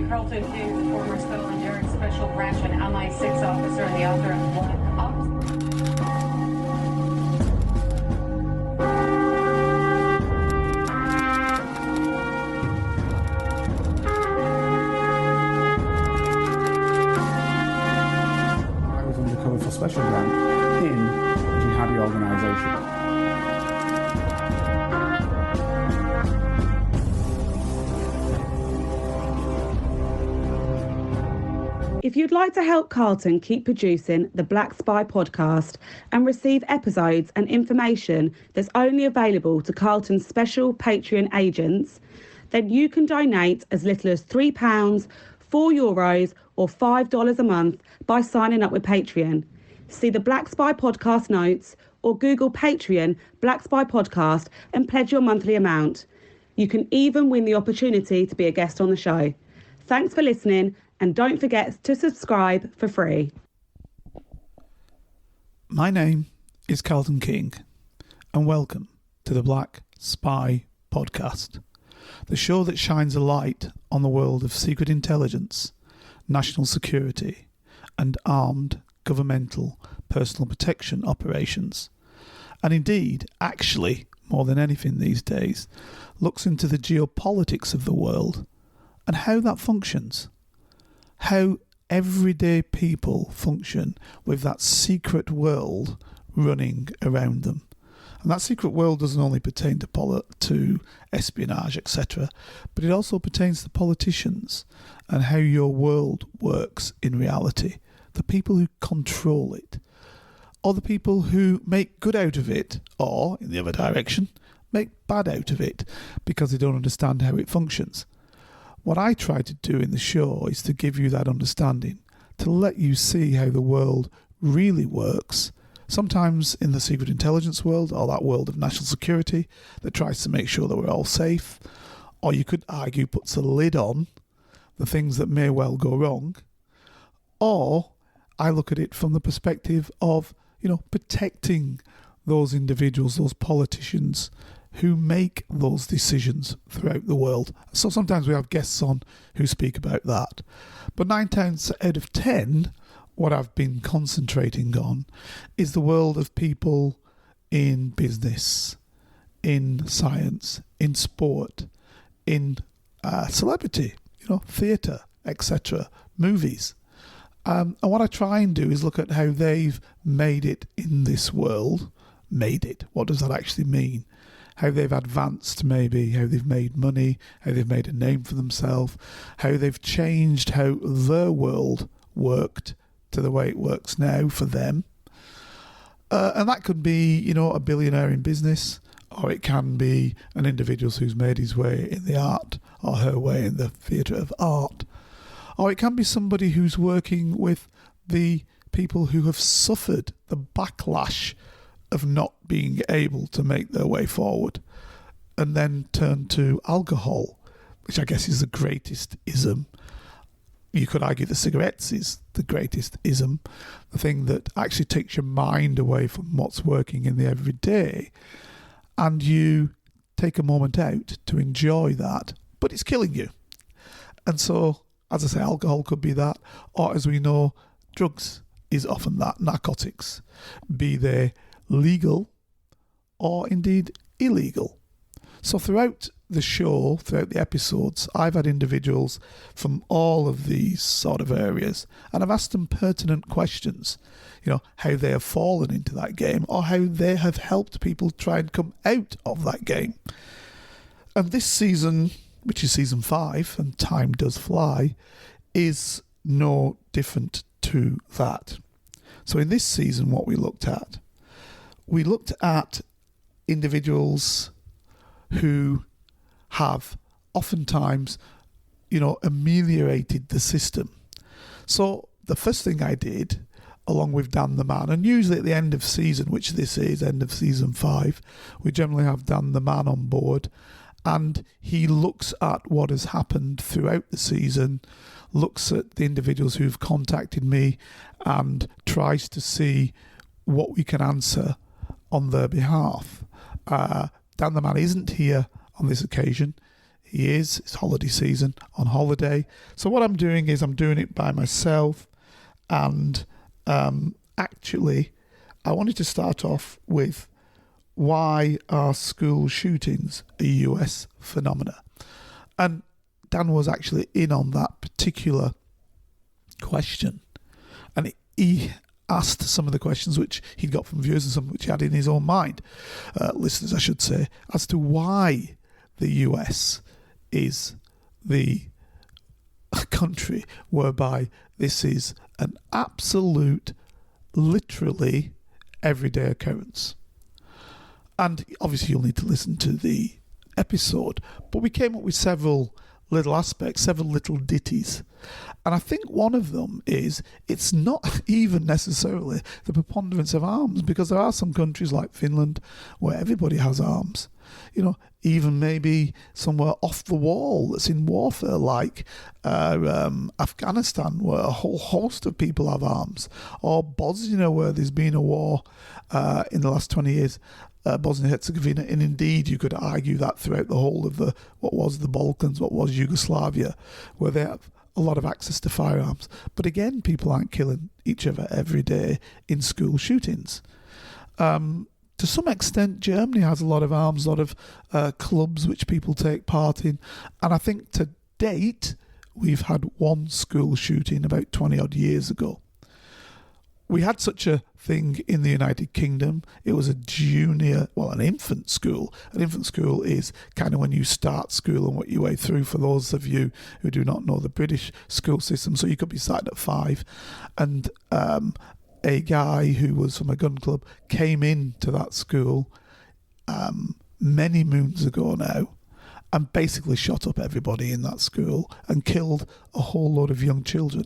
Carlton King, the former Scotland Yard Special Branch and MI6 officer and the author of Black Ops. I was undercover for Special Branch in jihadi organisation. If you'd like to help Carlton keep producing the Black Spy podcast and receive episodes and information that's only available to Carlton's special Patreon agents, then you can donate as little as £3, €4 or $5 a month by signing up with Patreon. See the Black Spy podcast notes or Google Patreon Black Spy podcast and pledge your monthly amount. You can even win the opportunity to be a guest on the show. Thanks for listening. And don't forget to subscribe for free. My name is Carlton King, and welcome to the Black Spy Podcast, the show that shines a light on the world of secret intelligence, national security, and armed governmental personal protection operations. And indeed, actually, more than anything these days, looks into the geopolitics of the world and how that functions. How everyday people function with that secret world running around them. And that secret world doesn't only pertain to espionage, etc., but it also pertains to politicians and how your world works in reality. The people who control it, or the people who make good out of it, or, in the other direction, make bad out of it because they don't understand how it functions. What I try to do in the show is to give you that understanding, to let you see how the world really works, sometimes in the secret intelligence world, or that world of national security that tries to make sure that we're all safe, or you could argue puts a lid on the things that may well go wrong, or I look at it from the perspective of, protecting those individuals, those politicians who make those decisions throughout the world. So sometimes we have guests on who speak about that. But 9 times out of 10, what I've been concentrating on is the world of people in business, in science, in sport, in celebrity, theatre, etc., movies. And what I try and do is look at how they've made it in this world. Made it. What does that actually mean? How they've advanced, maybe, how they've made money, how they've made a name for themselves, how they've changed how their world worked to the way it works now for them. And that could be, a billionaire in business, or it can be an individual who's made his way in the art, or her way in the theatre of art. Or it can be somebody who's working with the people who have suffered the backlash of not being able to make their way forward, and then turn to alcohol, which I guess is the greatest ism. You could argue the cigarettes is the greatest ism, the thing that actually takes your mind away from what's working in the everyday, and you take a moment out to enjoy that, but it's killing you. And so, as I say, alcohol could be that, or as we know, drugs is often that, narcotics, be they legal or indeed illegal. So throughout the show, throughout the episodes, I've had individuals from all of these sort of areas, and I've asked them pertinent questions, how they have fallen into that game, or how they have helped people try and come out of that game. And this season, which is season 5, and time does fly, is no different to that. So in this season, what we looked at individuals who have oftentimes, ameliorated the system. So the first thing I did, along with Dan the Man, and usually at the end of season, which this is, end of season 5, we generally have Dan the Man on board, and he looks at what has happened throughout the season, looks at the individuals who've contacted me, and tries to see what we can answer on their behalf. Dan the Man isn't here on this occasion. he is. It's holiday season, on holiday. So what I'm doing is I'm doing it by myself. And actually, I wanted to start off with, why are school shootings a US phenomena? And Dan was actually in on that particular question. And he asked some of the questions which he'd got from viewers and some which he had in his own mind, listeners I should say, as to why the US is the country whereby this is an absolute, literally everyday occurrence. And obviously you'll need to listen to the episode, but we came up with several little aspects, several little ditties. And I think one of them is, it's not even necessarily the preponderance of arms, because there are some countries like Finland where everybody has arms. You know, even maybe somewhere off the wall that's in warfare, like Afghanistan, where a whole host of people have arms, or Bosnia, where there's been a war in the last 20 years, Bosnia-Herzegovina, and indeed you could argue that throughout the whole of what was the Balkans, what was Yugoslavia, where they have a lot of access to firearms. But again, people aren't killing each other every day in school shootings. To some extent, Germany has a lot of arms, a lot of clubs which people take part in. And I think to date, we've had one school shooting about 20 odd years ago. We had such a thing in the United Kingdom. It was an infant school. An infant school is kind of when you start school and work your way through, for those of you who do not know the British school system. So you could be starting at 5, and a guy who was from a gun club came into that school many moons ago now, and basically shot up everybody in that school and killed a whole load of young children.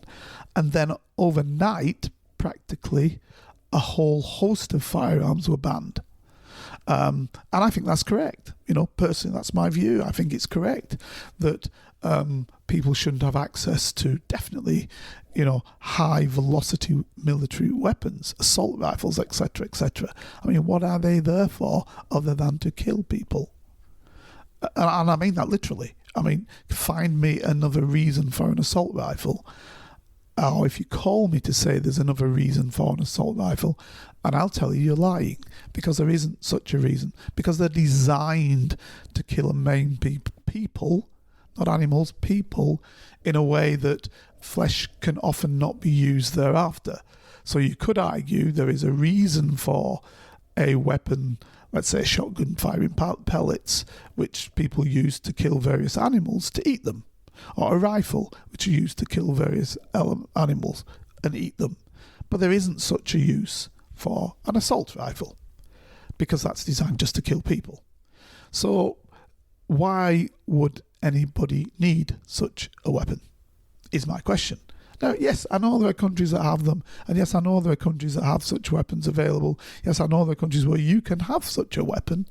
And then overnight, practically, a whole host of firearms were banned. And I think that's correct. You know, personally, that's my view. I think it's correct that people shouldn't have access to, definitely, you know, high velocity military weapons, assault rifles, etc., etc. I mean, what are they there for other than to kill people? And I mean that literally. I mean, find me another reason for an assault rifle. Or if you call me to say there's another reason for an assault rifle, and I'll tell you you're lying, because there isn't such a reason. Because they're designed to kill and maim people, not animals, people, in a way that flesh can often not be used thereafter. So you could argue there is a reason for a weapon, let's say a shotgun firing pellets, which people use to kill various animals to eat them. Or a rifle, which are used to kill various animals and eat them. But there isn't such a use for an assault rifle, because that's designed just to kill people. So why would anybody need such a weapon, is my question. Now, yes, I know there are countries that have them, and yes, I know there are countries that have such weapons available. Yes, I know there are countries where you can have such a weapon.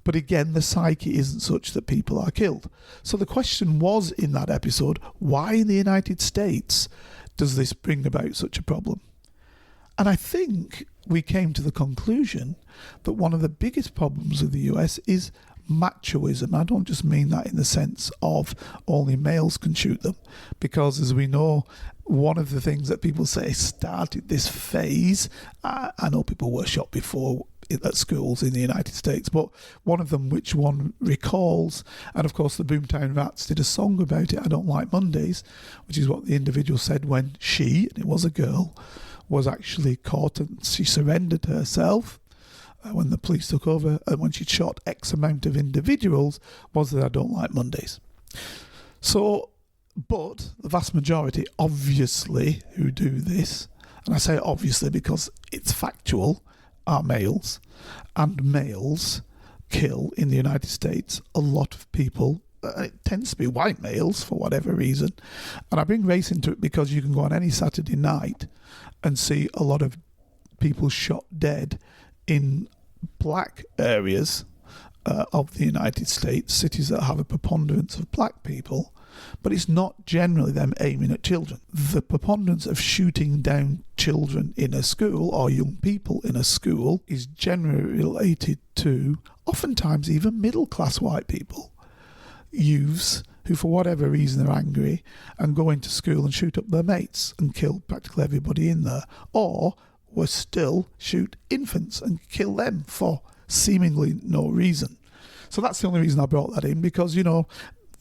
But again, the psyche isn't such that people are killed. So the question was in that episode, why in the United States does this bring about such a problem? And I think we came to the conclusion that one of the biggest problems of the US is machoism. I don't just mean that in the sense of only males can shoot them, because as we know, one of the things that people say started this phase, I know people were shot before at schools in the United States, but one of them which one recalls, and of course the Boomtown Rats did a song about it, I Don't Like Mondays, which is what the individual said when she, and it was a girl, was actually caught, and she surrendered herself when the police took over, and when she'd shot X amount of individuals, was that I don't like Mondays. So, but the vast majority, obviously, who do this, and I say obviously because it's factual, are males, and males kill in the United States a lot of people. It tends to be white males for whatever reason. And I bring race into it because you can go on any Saturday night and see a lot of people shot dead in black areas of the United States, cities that have a preponderance of black people, but it's not generally them aiming at children. The preponderance of shooting down children in a school or young people in a school is generally related to oftentimes even middle-class white people. youths who, for whatever reason, are angry and go into school and shoot up their mates and kill practically everybody in there. Or worse still, shoot infants and kill them for seemingly no reason. So that's the only reason I brought that in, because, you know,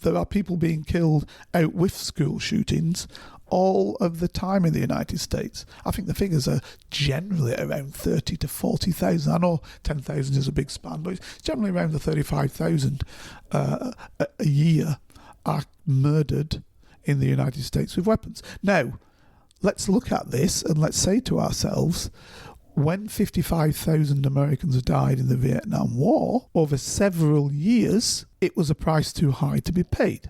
there are people being killed out with school shootings all of the time in the United States. I think the figures are generally around 30 to 40,000. I know 10,000 is a big span, but it's generally around the 35,000 a year are murdered in the United States with weapons. Now, let's look at this and let's say to ourselves, when 55,000 Americans died in the Vietnam War over several years, it was a price too high to be paid.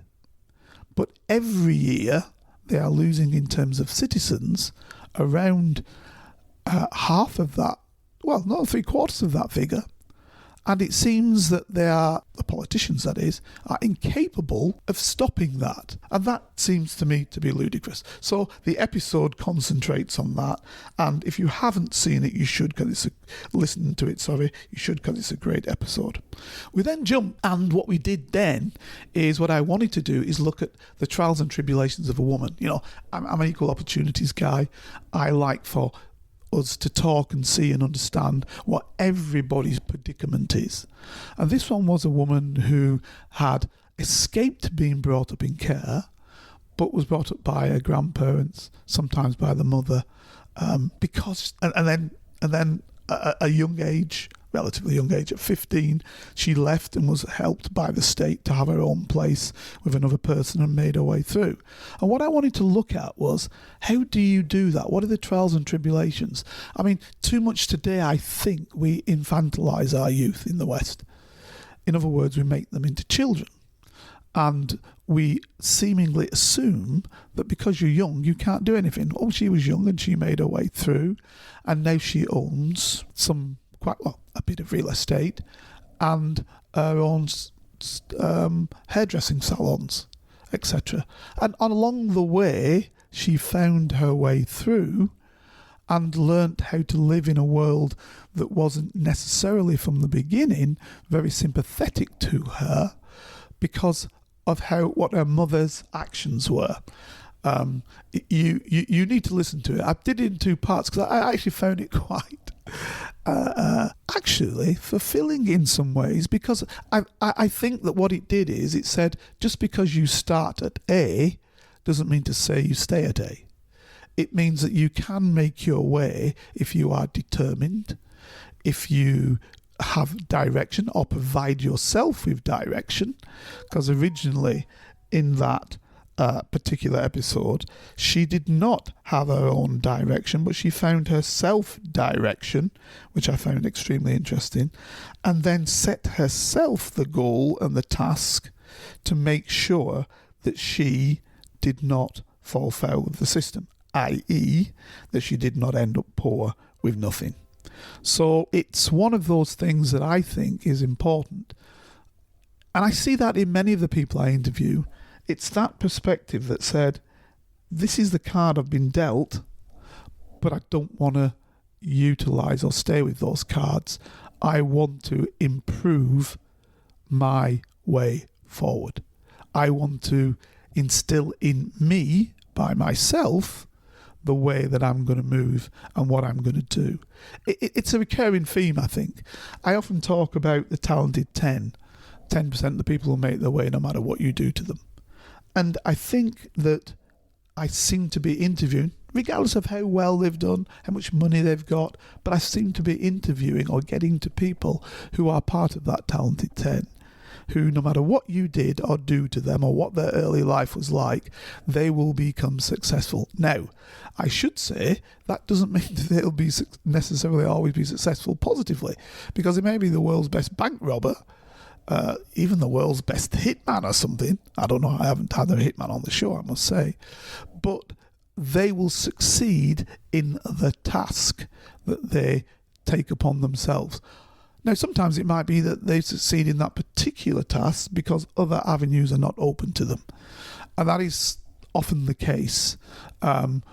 But every year, they are losing in terms of citizens around half of that, well, not 3/4 of that figure. And it seems that the politicians that is, are incapable of stopping that. And that seems to me to be ludicrous. So the episode concentrates on that. And if you haven't seen it, you should, because listen to it, you should, because it's a great episode. We then jump, and what we did then is, what I wanted to do is look at the trials and tribulations of a woman. You know, I'm an equal opportunities guy. I like for us to talk and see and understand what everybody's predicament is. And this one was a woman who had escaped being brought up in care, but was brought up by her grandparents, sometimes by the mother, because and then at a young age, relatively young age, at 15, she left and was helped by the state to have her own place with another person and made her way through. And what I wanted to look at was, how do you do that? What are the trials and tribulations? I mean, too much today, I think, we infantilise our youth in the West. In other words, we make them into children. And we seemingly assume that because you're young, you can't do anything. Oh, she was young and she made her way through, and now she owns a bit of real estate and her own hairdressing salons, etc. And along the way, she found her way through and learnt how to live in a world that wasn't necessarily from the beginning very sympathetic to her, because of what her mother's actions were. You need to listen to it. I did it in 2 parts because I actually found it quite actually fulfilling in some ways, because I think that what it did is it said, just because you start at A doesn't mean to say you stay at A. It means that you can make your way if you are determined, if you have direction, or provide yourself with direction. Because originally in that particular episode, she did not have her own direction, but she found her self-direction, which I found extremely interesting, and then set herself the goal and the task to make sure that she did not fall foul of the system, i.e. that she did not end up poor with nothing. So it's one of those things that I think is important. And I see that in many of the people I interview. It's that perspective that said, this is the card I've been dealt, but I don't want to utilise or stay with those cards. I want to improve my way forward. I want to instill in me, by myself, the way that I'm going to move and what I'm going to do. It's a recurring theme, I think. I often talk about the talented 10% of the people who make their way no matter what you do to them. And I think that I seem to be interviewing, regardless of how well they've done, how much money they've got, but I seem to be interviewing or getting to people who are part of that talented 10, who no matter what you did or do to them or what their early life was like, they will become successful. Now, I should say that doesn't mean that they'll be necessarily always be successful positively, because they may be the world's best bank robber, even the world's best hitman or something. I don't know, I haven't had a hitman on the show, I must say. But they will succeed in the task that they take upon themselves. Now, sometimes it might be that they succeed in that particular task because other avenues are not open to them. And that is often the case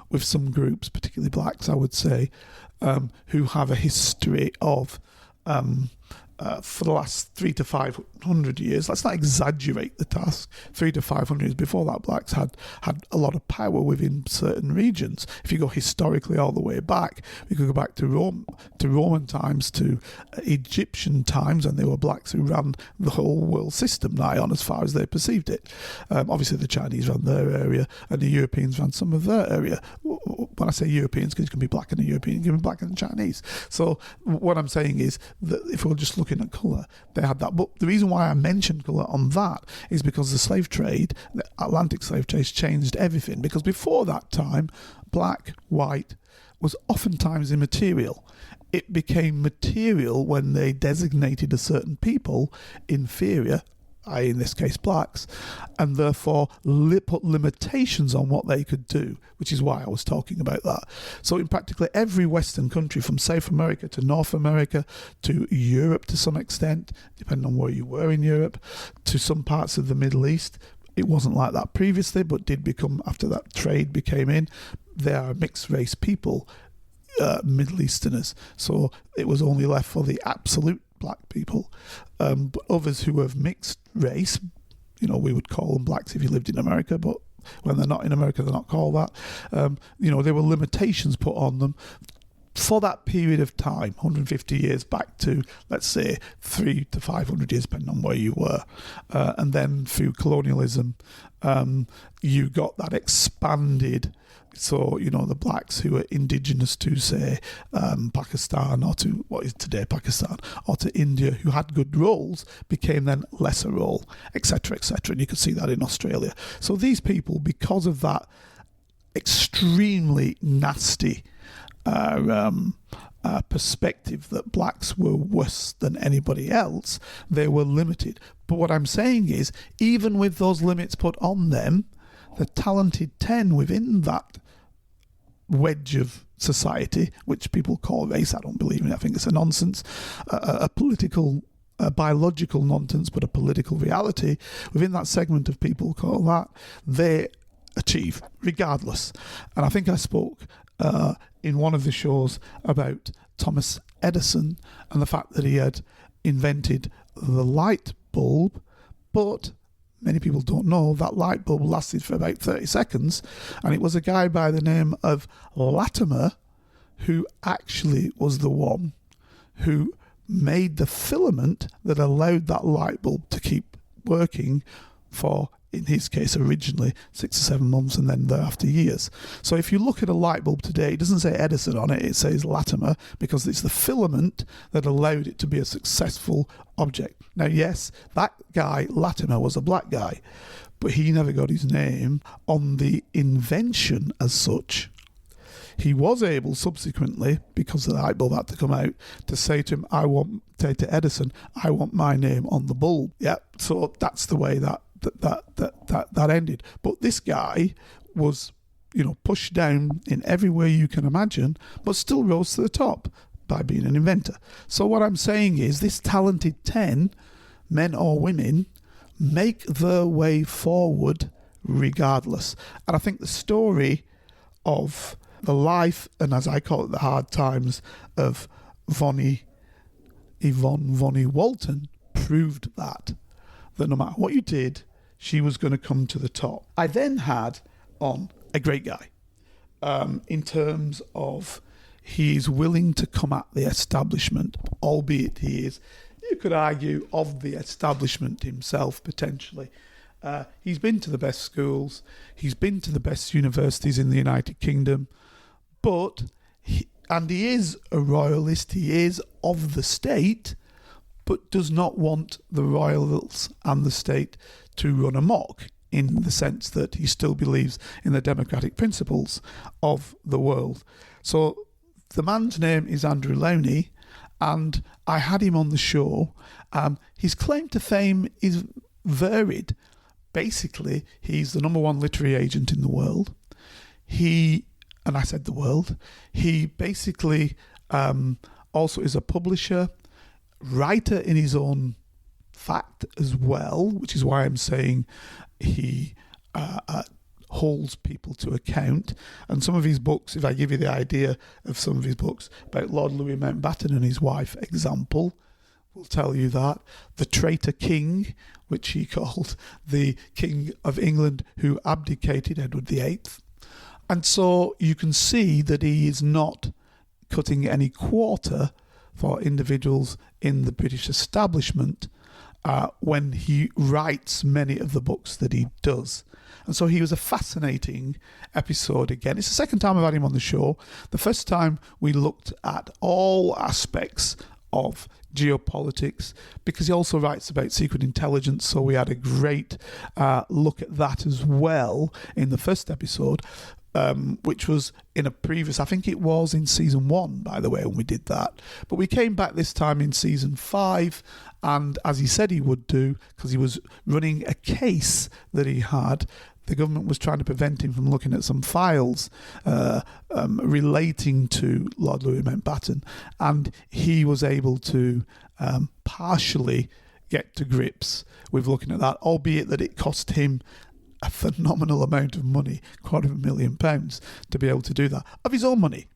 with some groups, particularly blacks, I would say, who have a history of for the last 300 to 500 years. Let's not exaggerate the task. 300 to 500 years before that, blacks had a lot of power within certain regions. If you go historically all the way back, we could go back to Roman times, to Egyptian times, and they were blacks who ran the whole world system nigh on as far as they perceived it. Obviously, the Chinese ran their area, and the Europeans ran some of their area. When I say Europeans, because you can be black and a European, you can be black and a Chinese. So what I'm saying is that if we're just looking at colour, they had that. But the reason why I mentioned colour on that is because the slave trade, the Atlantic slave trade, changed everything. Because before that time, black, white was oftentimes immaterial. It became material when they designated a certain people inferior, i.e. in this case blacks, and therefore put limitations on what they could do, which is why I was talking about that. So in practically every Western country, from South America to North America to Europe to some extent, depending on where you were in Europe, to some parts of the Middle East, it wasn't like that previously, but did become, after that trade became in, they are mixed race people, Middle Easterners. So it was only left for the absolute black people, but others who have mixed race, we would call them blacks if you lived in America, but when they're not in America, they're not called that. There were limitations put on them for that period of time, 150 years back to, let's say, 300 to 500 years, depending on where you were. And then through colonialism, you got that expanded. So, the blacks who are indigenous to, say, Pakistan, or to what is today Pakistan, or to India, who had good roles, became then lesser role, etc., etc. And you could see that in Australia. So these people, because of that extremely nasty perspective that blacks were worse than anybody else, they were limited. But what I'm saying is, even with those limits put on them, the talented 10 within that wedge of society, which people call race, I don't believe in it, I think it's a nonsense, a biological nonsense, but a political reality, within that segment of people call that, they achieve, regardless. And I think I spoke in one of the shows about Thomas Edison and the fact that he had invented the light bulb, but many people don't know that light bulb lasted for about 30 seconds, and it was a guy by the name of Latimer who actually was the one who made the filament that allowed that light bulb to keep working for, in his case originally, 6 or 7 months, and then thereafter years. So if you look at a light bulb today, it doesn't say Edison on it, it says Latimer, because it's the filament that allowed it to be a successful object. Now yes, that guy Latimer was a black guy, but he never got his name on the invention as such. He was able subsequently, because the light bulb had to come out, to say to him, to Edison, I want my name on the bulb. Yeah, so that's the way that ended. But this guy was, pushed down in every way you can imagine, but still rose to the top by being an inventor. So what I'm saying is, this talented 10, men or women, make their way forward regardless. And I think the story of the life, and as I call it, the hard times of Yvonne Vonnie Walton proved that no matter what you did, she was going to come to the top. I then had on a great guy in terms of he's willing to come at the establishment, albeit he is, you could argue, of the establishment himself potentially. He's been to the best schools, he's been to the best universities in the United Kingdom, but he is a royalist, he is of the state, but does not want the royals and the state to run amok, in the sense that he still believes in the democratic principles of the world. So the man's name is Andrew Lownie, and I had him on the show. His claim to fame is varied. Basically, he's the number one literary agent in the world. And I said the world. He basically also is a publisher, writer in his own fact as well, which is why I'm saying he holds people to account. And some of his books, if I give you the idea of some of his books, about Lord Louis Mountbatten and his wife, example, will tell you that. The traitor king, which he called the King of England who abdicated, Edward VIII. And so you can see that he is not cutting any quarter for individuals in the British establishment when he writes many of the books that he does. And so he was a fascinating episode again. It's the second time I've had him on the show. The first time we looked at all aspects of geopolitics, because he also writes about secret intelligence, so we had a great look at that as well in the first episode, which was in a previous, I think it was in season 1, by the way, when we did that. But we came back this time in season 5, and as he said he would do, because he was running a case that he had, the government was trying to prevent him from looking at some files relating to Lord Louis Mountbatten, and he was able to partially get to grips with looking at that, albeit that it cost him a phenomenal amount of money, £250,000, to be able to do that, of his own money.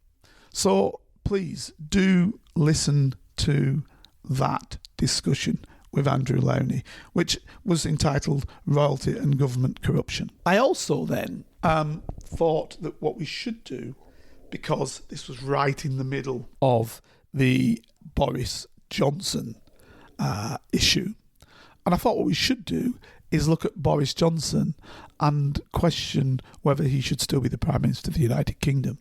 So please do listen to that discussion with Andrew Lownie, which was entitled Royalty and Government Corruption. I also then thought that what we should do, because this was right in the middle of the Boris Johnson issue, and I thought what we should do is look at Boris Johnson and question whether he should still be the Prime Minister of the United Kingdom.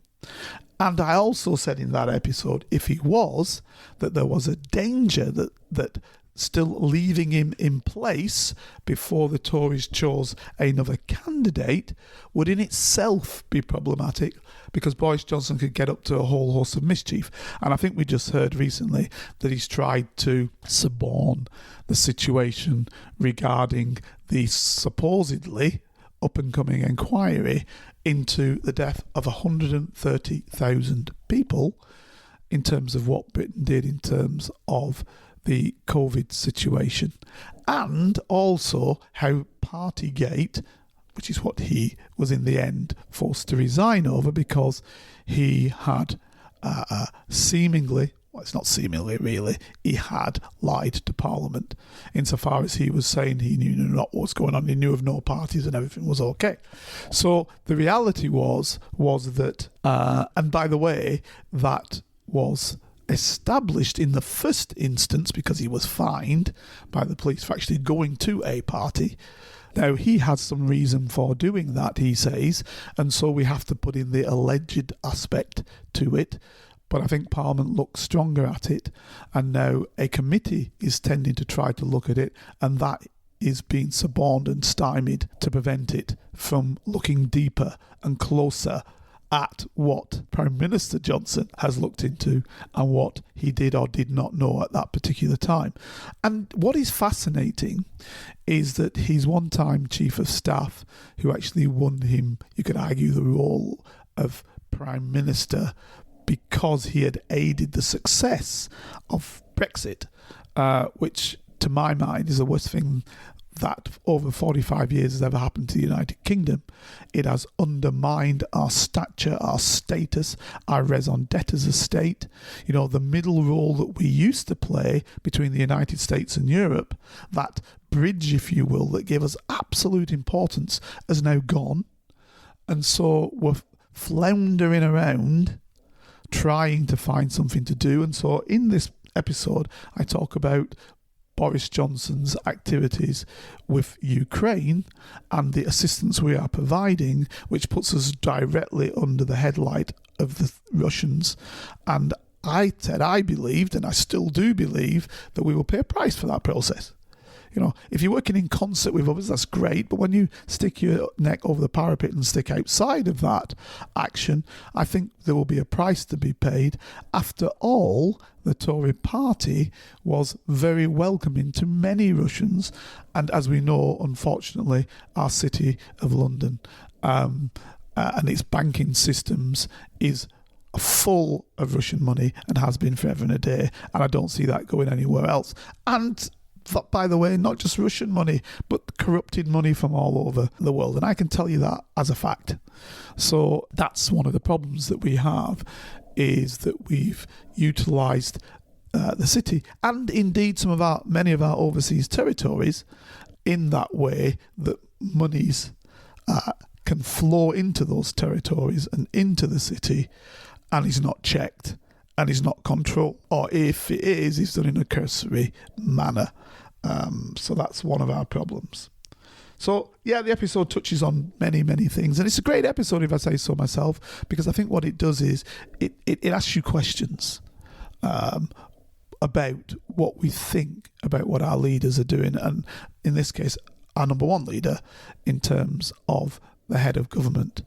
And I also said in that episode, if he was, that there was a danger that still leaving him in place before the Tories chose another candidate would in itself be problematic, because Boris Johnson could get up to a whole host of mischief. And I think we just heard recently that he's tried to suborn the situation regarding the supposedly up-and-coming inquiry into the death of 130,000 people in terms of what Britain did in terms of the COVID situation, and also how Partygate, which is what he was in the end forced to resign over, because he had seemingly, well, it's not seemingly really, he had lied to Parliament insofar as he was saying he knew not what was going on, he knew of no parties and everything was okay. So the reality was that, and by the way, that was established in the first instance because he was fined by the police for actually going to a party. Now, he had some reason for doing that, he says, and so we have to put in the alleged aspect to it. But I think Parliament looks stronger at it, and now a committee is tending to try to look at it, and that is being suborned and stymied to prevent it from looking deeper and closer at what Prime Minister Johnson has looked into and what he did or did not know at that particular time. And what is fascinating is that his one-time Chief of Staff, who actually won him, you could argue, the role of Prime Minister because he had aided the success of Brexit, which to my mind is the worst thing that over 45 years has ever happened to the United Kingdom. It has undermined our stature, our status, our raison d'etre as a state. You know, the middle role that we used to play between the United States and Europe, that bridge, if you will, that gave us absolute importance, has now gone. And so we're floundering around trying to find something to do. And so in this episode, I talk about Boris Johnson's activities with Ukraine and the assistance we are providing, which puts us directly under the headlight of the Russians. And I said I believed, and I still do believe, that we will pay a price for that process. You know, if you're working in concert with others, that's great. But when you stick your neck over the parapet and stick outside of that action, I think there will be a price to be paid. After all, the Tory party was very welcoming to many Russians. And as we know, unfortunately, our city of London and its banking systems is full of Russian money and has been forever and a day. And I don't see that going anywhere else. And by the way, not just Russian money, but corrupted money from all over the world. And I can tell you that as a fact. So that's one of the problems that we have, is that we've utilised the city, and indeed many of our overseas territories, in that way that monies can flow into those territories and into the city, and is not checked and is not controlled, or if it is, it's done in a cursory manner. So that's one of our problems. So, yeah, the episode touches on many, many things. And it's a great episode, if I say so myself, because I think what it does is it asks you questions about what we think about what our leaders are doing. And in this case, our number one leader in terms of the head of government,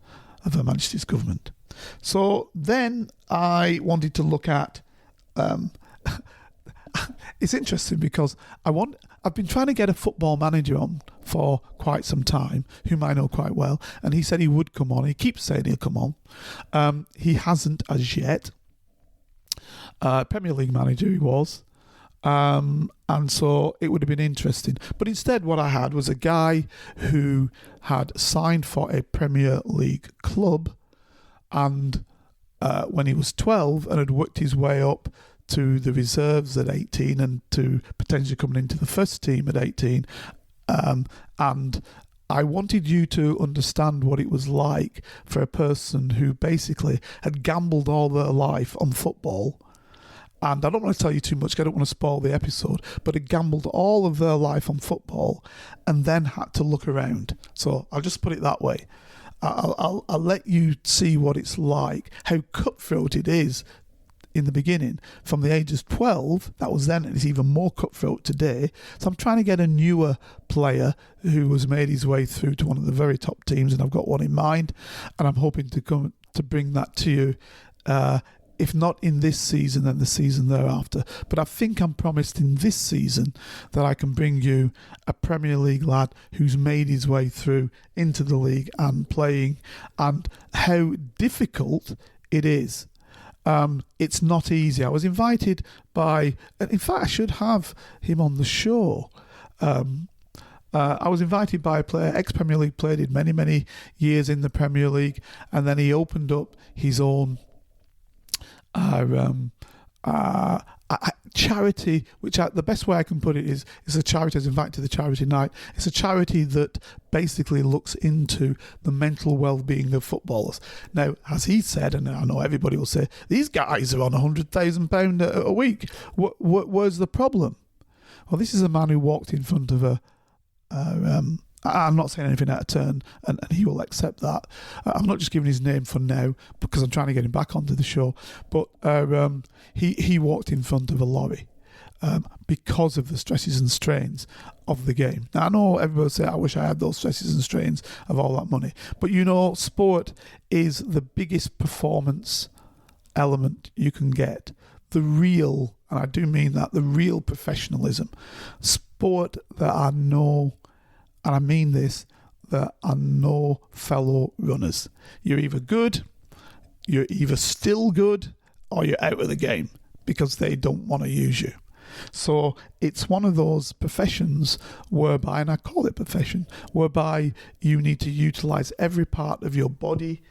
of Her Majesty's government. So then I wanted to look at... it's interesting because I've been trying to get a football manager on for quite some time, whom I know quite well, and he said he would come on. He keeps saying he'll come on. He hasn't as yet. Premier League manager he was. And so it would have been interesting. But instead what I had was a guy who had signed for a Premier League club and when he was 12 and had worked his way up to the reserves at 18 and to potentially coming into the first team at 18. And I wanted you to understand what it was like for a person who basically had gambled all their life on football. And I don't want to tell you too much, I don't want to spoil the episode, but had gambled all of their life on football and then had to look around. So I'll just put it that way. I'll let you see what it's like, how cutthroat it is in the beginning. From the age of 12, that was then, and it's even more cutthroat today. So I'm trying to get a newer player who has made his way through to one of the very top teams, and I've got one in mind, and I'm hoping to come to bring that to you, if not in this season, then the season thereafter. But I think I'm promised in this season that I can bring you a Premier League lad who's made his way through into the league and playing, and how difficult it is. It's not easy. I was invited by, in fact I should have him on the show. I was invited by a player, ex-Premier League player, did many, many years in the Premier League, and then he opened up his own charity, which the best way I can put it is a charity. I was invited to the charity night. It's a charity that basically looks into the mental well-being of footballers. Now, as he said, and I know everybody will say, these guys are on £100,000 a week. Where's the problem? Well, this is a man who walked in front of I'm not saying anything out of turn, and he will accept that. I'm not just giving his name for now because I'm trying to get him back onto the show. But he walked in front of a lorry because of the stresses and strains of the game. Now, I know everybody will say, I wish I had those stresses and strains of all that money. But you know, sport is the biggest performance element you can get. The real, and I do mean that, the real professionalism. Sport that are no... and I mean this, there are no fellow runners. You're either good, you're either still good, or you're out of the game because they don't want to use you. So it's one of those professions whereby, and I call it profession, whereby you need to utilise every part of your body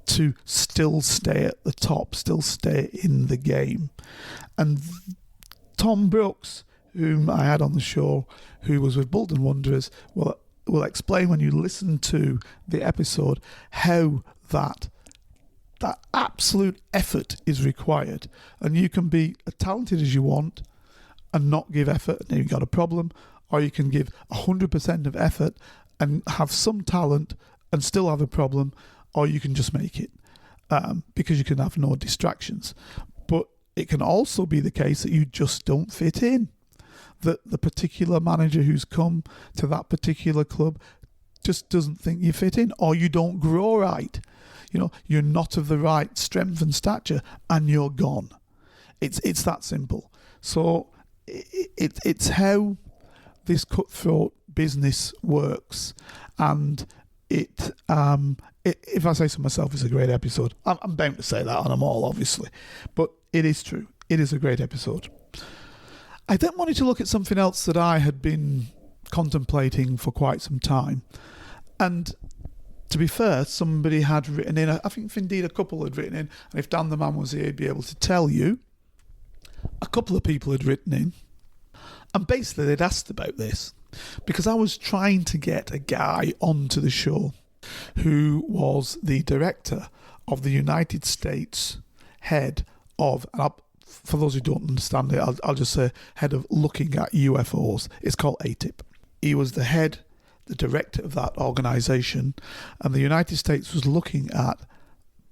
to still stay at the top, still stay in the game. And Tom Brooks, whom I had on the show, who was with Bolton Wanderers, will explain when you listen to the episode how that absolute effort is required. And you can be as talented as you want and not give effort, and you've got a problem, or you can give 100% of effort and have some talent and still have a problem, or you can just make it because you can have no distractions. But it can also be the case that you just don't fit in. That the particular manager who's come to that particular club just doesn't think you fit in, or you don't grow right. You know, you're not of the right strength and stature, and you're gone. It's that simple. So it's how this cutthroat business works, and if I say so myself, it's a great episode. I'm bound to say that on them all, obviously, but it is true. It is a great episode. I then wanted to look at something else that I had been contemplating for quite some time. And to be fair, somebody had written in, I think indeed a couple had written in, and if Dan the man was here, he'd be able to tell you. a couple of people had written in, and basically they'd asked about this because I was trying to get a guy onto the show who was the director of the United States head of, for those who don't understand it, I'll just say head of looking at UFOs. It's called ATIP. He was the director of that organisation, and the United States was looking at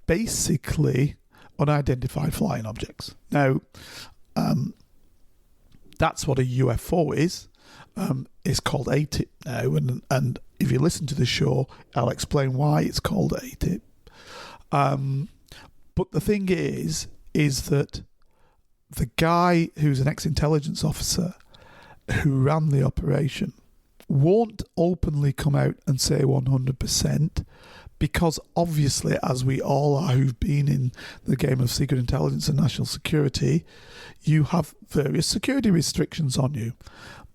basically unidentified flying objects. Now, that's what a UFO is. It's called ATIP now, and if you listen to the show, I'll explain why it's called ATIP. But the thing is that the guy who's an ex-intelligence officer who ran the operation won't openly come out and say 100%, because obviously, as we all are who've been in the game of secret intelligence and national security, you have various security restrictions on you.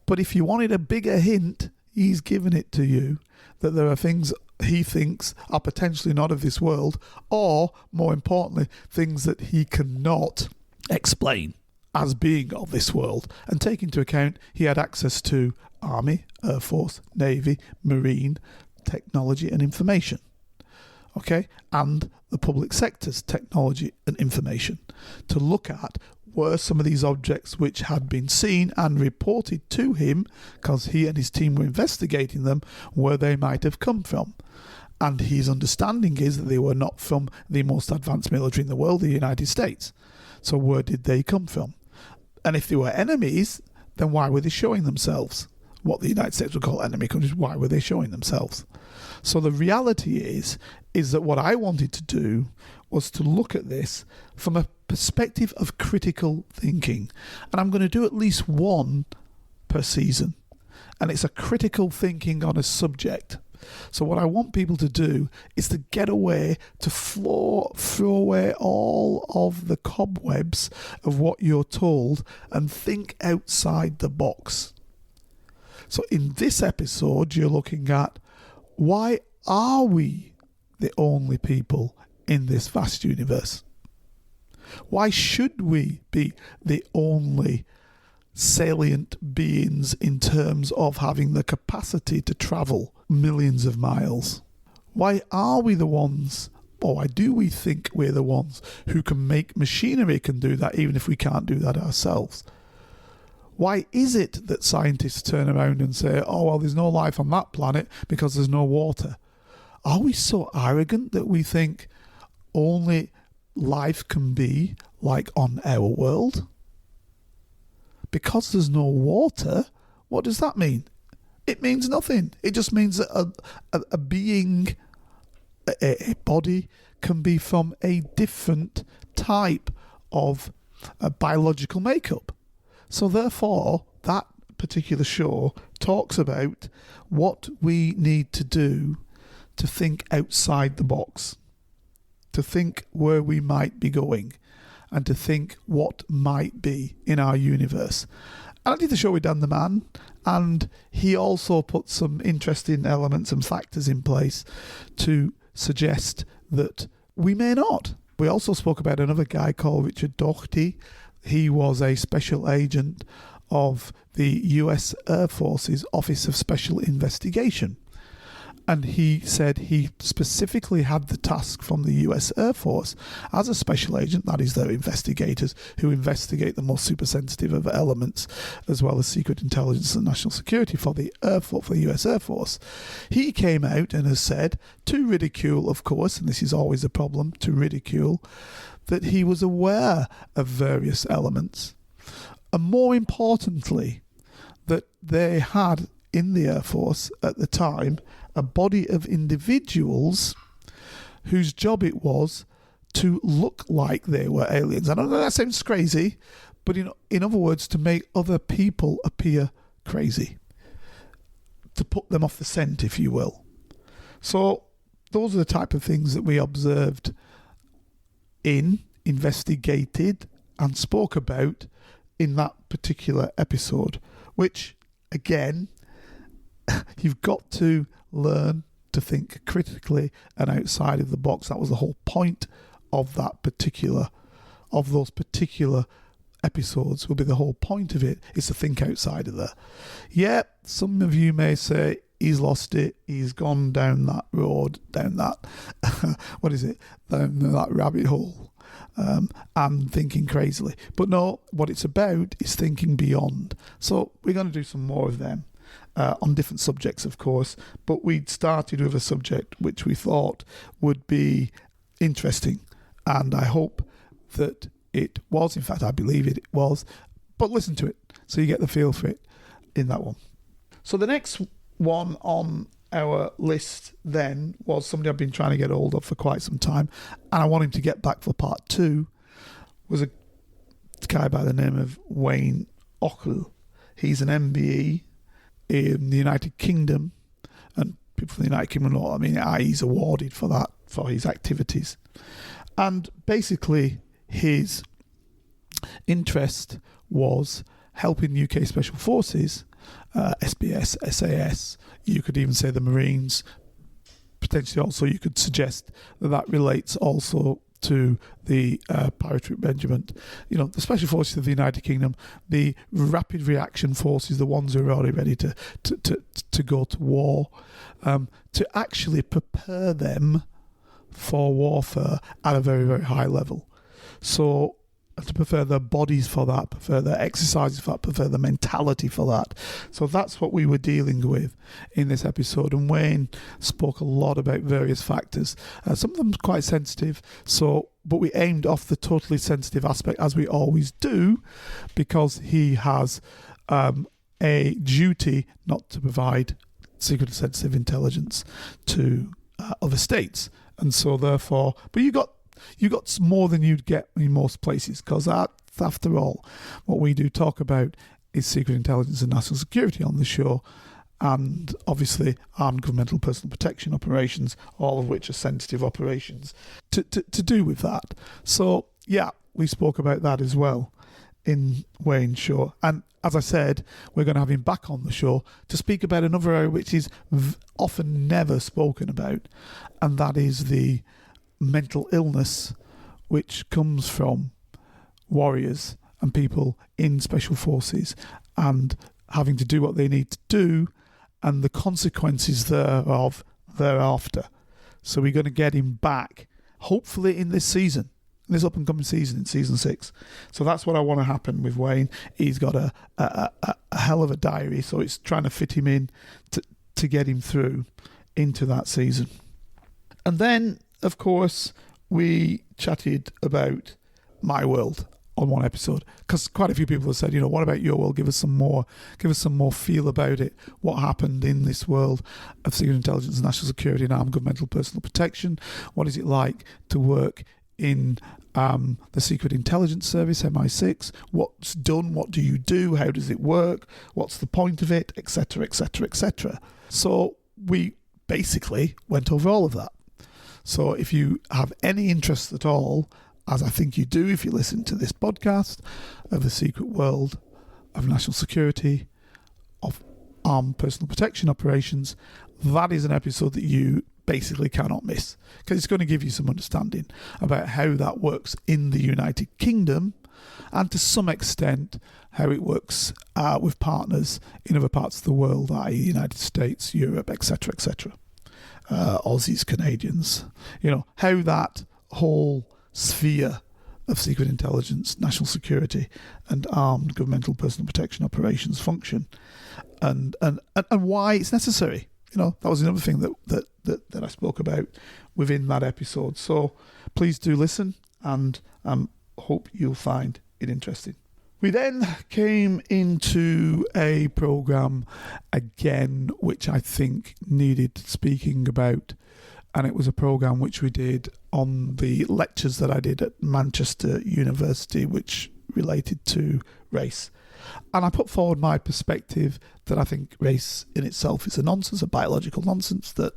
But if you wanted a bigger hint, he's given it to you, that there are things he thinks are potentially not of this world, or, more importantly, things that he cannot explain as being of this world. And take into account he had access to Army, Air Force, Navy, Marine, technology and information. Okay, and the public sector's technology and information to look at were some of these objects which had been seen and reported to him, because he and his team were investigating them, where they might have come from. And his understanding is that they were not from the most advanced military in the world, the United States. So where did they come from? And if they were enemies, then why were they showing themselves? What the United States would call enemy countries, why were they showing themselves? So the reality is that what I wanted to do was to look at this from a perspective of critical thinking. And I'm going to do at least one per season. And it's a critical thinking on a subject. So what I want people to do is to get away, to throw away all of the cobwebs of what you're told and think outside the box. So in this episode, you're looking at, why are we the only people in this vast universe? Why should we be the only salient beings in terms of having the capacity to travel millions of miles? Why are we the ones, or why do we think we're the ones who can make machinery can do that even if we can't do that ourselves? Why is it that scientists turn around and say, oh, well, there's no life on that planet because there's no water? Are we so arrogant that we think only life can be like on our world? Because there's no water, what does that mean? It means nothing. It just means that a being, a body, can be from a different type of biological makeup. So therefore, that particular show talks about what we need to do to think outside the box, to think where we might be going, and to think what might be in our universe. And I did the show with Dan the Man, and he also put some interesting elements and factors in place to suggest that we may not. We also spoke about another guy called Richard Doherty. He was a special agent of the US Air Force's Office of Special Investigation. And he said he specifically had the task from the US Air Force as a special agent, that is, their investigators who investigate the most super sensitive of elements, as well as secret intelligence and national security for the Air Force, for the US Air Force. He came out and has said, to ridicule, of course, and this is always a problem, to ridicule, that he was aware of various elements. And more importantly, that they had in the Air Force at the time a body of individuals whose job it was to look like they were aliens. I know that sounds crazy, but in other words, to make other people appear crazy, to put them off the scent, if you will. So those are the type of things that we observed, investigated and spoke about in that particular episode, which, again, you've got to learn to think critically and outside of the box. That was the whole point of those particular episodes will be the whole point of it, is to think outside of there. Yeah, some of you may say he's lost it, he's gone down that road, down that, down that rabbit hole, and thinking crazily. But no, what it's about is thinking beyond. So we're going to do some more of them. On different subjects, of course, but we'd started with a subject which we thought would be interesting, and I hope that it was. In fact, I believe it was, but listen to it so you get the feel for it in that one. So the next one on our list then was somebody I've been trying to get hold of for quite some time, and I want him to get back for part 2, was a guy by the name of Wayne Okell. He's an MBE in the United Kingdom, and people from the United Kingdom know, he's awarded for that, for his activities. And basically his interest was helping UK Special Forces, SBS, SAS, you could even say the Marines, potentially also you could suggest that relates also to the paratroop regiment, the Special Forces of the United Kingdom, the rapid reaction forces, the ones who are already ready to go to war, to actually prepare them for warfare at a very, very high level. So to prepare their bodies for that, prepare their exercises for that, prepare their mentality for that. So that's what we were dealing with in this episode. And Wayne spoke a lot about various factors. Some of them quite sensitive. But we aimed off the totally sensitive aspect, as we always do, because he has a duty not to provide secret and sensitive intelligence to other states. And so therefore, but you got more than you'd get in most places, because after all, what we do talk about is secret intelligence and national security on the show, and obviously armed governmental personal protection operations, all of which are sensitive operations to do with that. So yeah, we spoke about that as well in Wayne's show. And as I said, we're going to have him back on the show to speak about another area which is often never spoken about, and that is the mental illness which comes from warriors and people in special forces and having to do what they need to do, and the consequences thereof thereafter. So we're going to get him back, hopefully in this season, in this up and coming season, in season 6. So that's what I want to happen with Wayne. He's got a hell of a diary, so it's trying to fit him in to get him through into that season. And then, of course, we chatted about my world on one episode, because quite a few people have said, what about your world? Give us some more feel about it. What happened in this world of secret intelligence, national security, and armed governmental personal protection? What is it like to work in the Secret Intelligence Service, MI6? What's done? What do you do? How does it work? What's the point of it? Etc., etc., etc. So we basically went over all of that. So if you have any interest at all, as I think you do if you listen to this podcast, of the secret world of national security, of armed personal protection operations, that is an episode that you basically cannot miss, because it's going to give you some understanding about how that works in the United Kingdom, and to some extent how it works with partners in other parts of the world, i.e. the United States, Europe, etc., etc. Aussies, Canadians, how that whole sphere of secret intelligence, national security, and armed governmental personal protection operations function, and why it's necessary. That was another thing that I spoke about within that episode. So please do listen, and hope you'll find it interesting. We then came into a programme again which I think needed speaking about, and it was a programme which we did on the lectures that I did at Manchester University, which related to race. And I put forward my perspective that I think race in itself is a nonsense, a biological nonsense, that,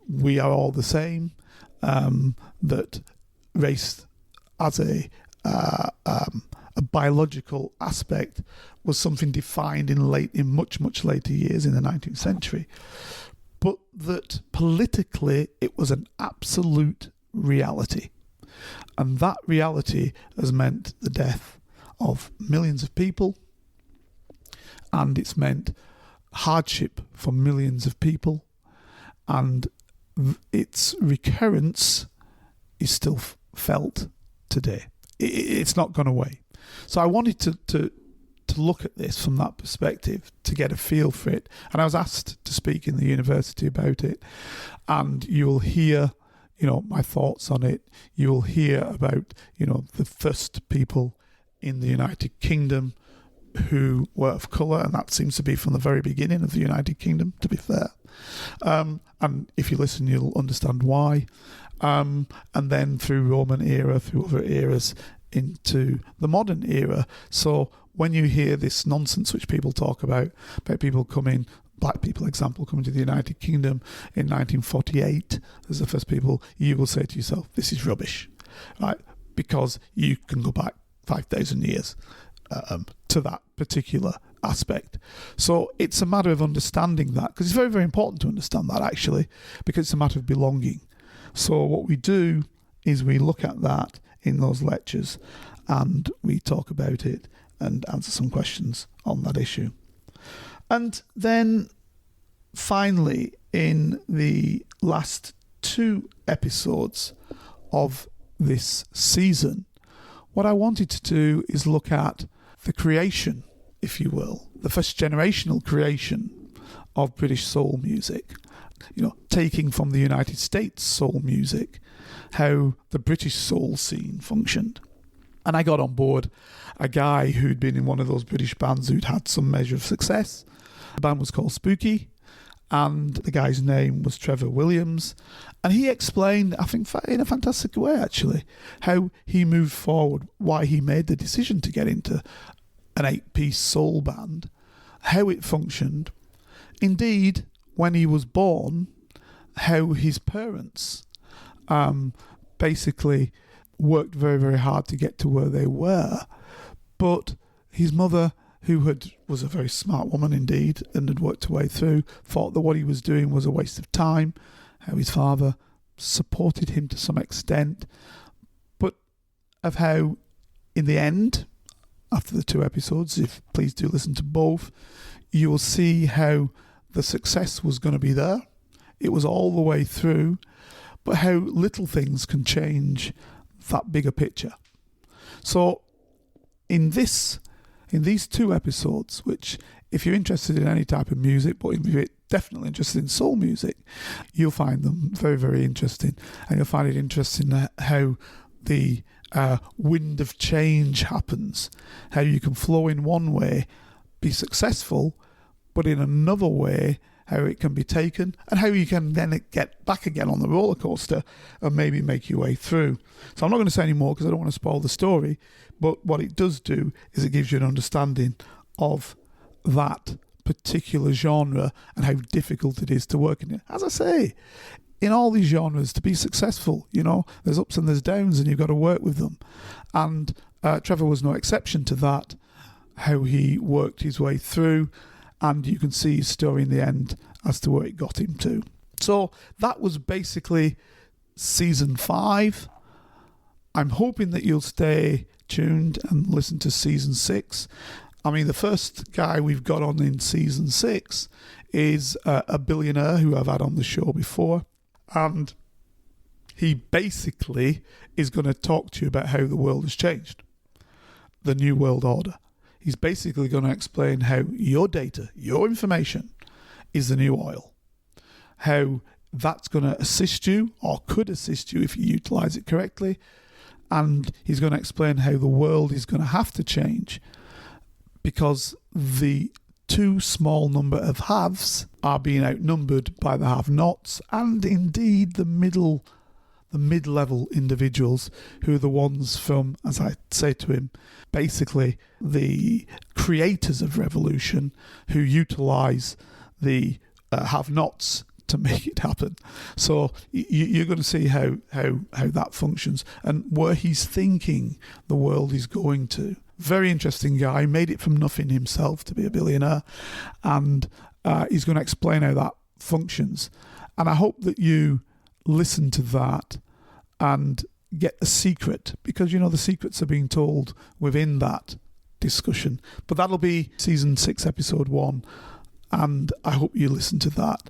we are all the same, that race as a biological aspect was something defined in much later years in the 19th century, but that politically it was an absolute reality, and that reality has meant the death of millions of people, and it's meant hardship for millions of people, and its recurrence is still felt today. It's not gone away. So I wanted to look at this from that perspective to get a feel for it. And I was asked to speak in the university about it, and you will hear, my thoughts on it. You will hear about, the first people in the United Kingdom who were of colour, and that seems to be from the very beginning of the United Kingdom, to be fair. And if you listen, you'll understand why. And then through Roman era, through other eras, into the modern era. So when you hear this nonsense which people talk about people coming, black people example, coming to the United Kingdom in 1948 as the first people, you will say to yourself, this is rubbish, right? Because you can go back 5,000 years to that particular aspect. So it's a matter of understanding that, because it's very, very important to understand that, actually, because it's a matter of belonging. So what we do is we look at that in those lectures and we talk about it and answer some questions on that issue. And then finally, in the last 2 episodes of this season, what I wanted to do is look at the creation, if you will, the first generational creation of British soul music, taking from the United States soul music, how the British soul scene functioned. And I got on board a guy who'd been in one of those British bands who'd had some measure of success. The band was called Spooky, and the guy's name was Trevor Williams. And he explained, I think in a fantastic way actually, how he moved forward, why he made the decision to get into an 8-piece soul band, how it functioned. Indeed, when he was born, how his parents basically worked very, very hard to get to where they were. But his mother, who was a very smart woman indeed and had worked her way through, thought that what he was doing was a waste of time, how his father supported him to some extent, but of how, in the end, after the 2 episodes, please do listen to both, you will see how the success was going to be there. It was all the way through, but how little things can change that bigger picture. So in these 2 episodes, which if you're interested in any type of music, but if you're definitely interested in soul music, you'll find them very, very interesting. And you'll find it interesting how the wind of change happens, how you can flow in one way, be successful, but in another way, how it can be taken, and how you can then get back again on the roller coaster and maybe make your way through. So I'm not going to say any more because I don't want to spoil the story, but what it does do is it gives you an understanding of that particular genre and how difficult it is to work in it. As I say, in all these genres, to be successful, there's ups and there's downs, and you've got to work with them. And Trevor was no exception to that, how he worked his way through, and you can see his story in the end as to where it got him to. So that was basically season 5. I'm hoping that you'll stay tuned and listen to season 6. I mean, the first guy we've got on in season 6 is a billionaire who I've had on the show before. And he basically is going to talk to you about how the world has changed. The New World Order. He's basically going to explain how your data, your information, is the new oil. How that's going to assist you, or could assist you if you utilise it correctly. And he's going to explain how the world is going to have to change because the too small number of haves are being outnumbered by the have-nots, and indeed the mid-level individuals who are the ones from, as I say to him, basically the creators of revolution who utilise the have-nots to make it happen. So you're going to see how that functions and where he's thinking the world is going to. Very interesting guy, made it from nothing himself to be a billionaire, and he's going to explain how that functions. And I hope that you listen to that and get the secret, because the secrets are being told within that discussion. But that'll be season 6, episode 1, and I hope you listen to that.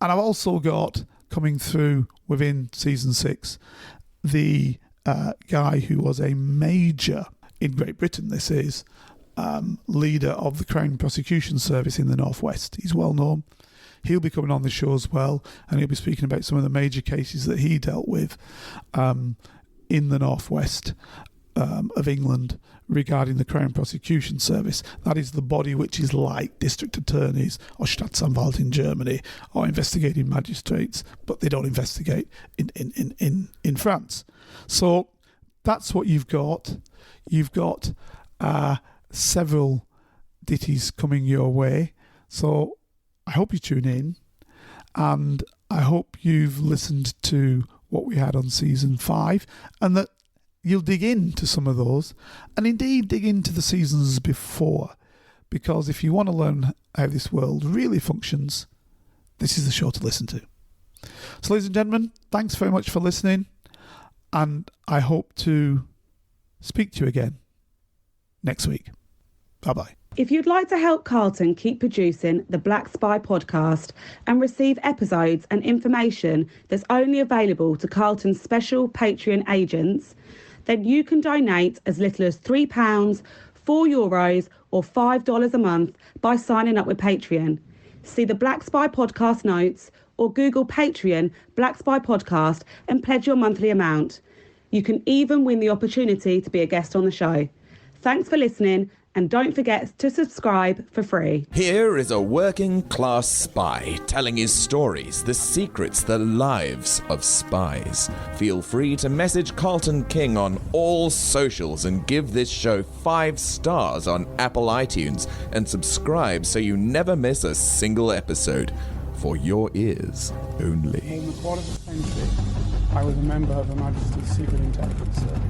And I've also got coming through within season 6 the guy who was a major in Great Britain. This is leader of the Crown Prosecution Service in the Northwest. He's well known. He'll be coming on the show as well, and he'll be speaking about some of the major cases that he dealt with in the Northwest of England regarding the Crown Prosecution Service. That is the body which is like district attorneys or Staatsanwalt in Germany or investigating magistrates, but they don't investigate in France. So that's what you've got. You've got several ditties coming your way. So I hope you tune in, and I hope you've listened to what we had on season 5, and that you'll dig into some of those, and indeed dig into the seasons before, because if you want to learn how this world really functions, this is the show to listen to. So, ladies and gentlemen, thanks very much for listening, and I hope to speak to you again next week. Bye-bye. If you'd like to help Carlton keep producing the Black Spy podcast and receive episodes and information that's only available to Carlton's special Patreon agents, then you can donate as little as £3, €4 or $5 a month by signing up with Patreon. See the Black Spy podcast notes or Google Patreon Black Spy podcast and pledge your monthly amount. You can even win the opportunity to be a guest on the show. Thanks for listening, and don't forget to subscribe for free. Here is a working class spy telling his stories, the secrets, the lives of spies. Feel free to message Carlton King on all socials and give this show 5 stars on Apple iTunes and subscribe so you never miss a single episode. For your ears only. More than a quarter of a century, I was a member of Her Majesty's Secret Intelligence Service.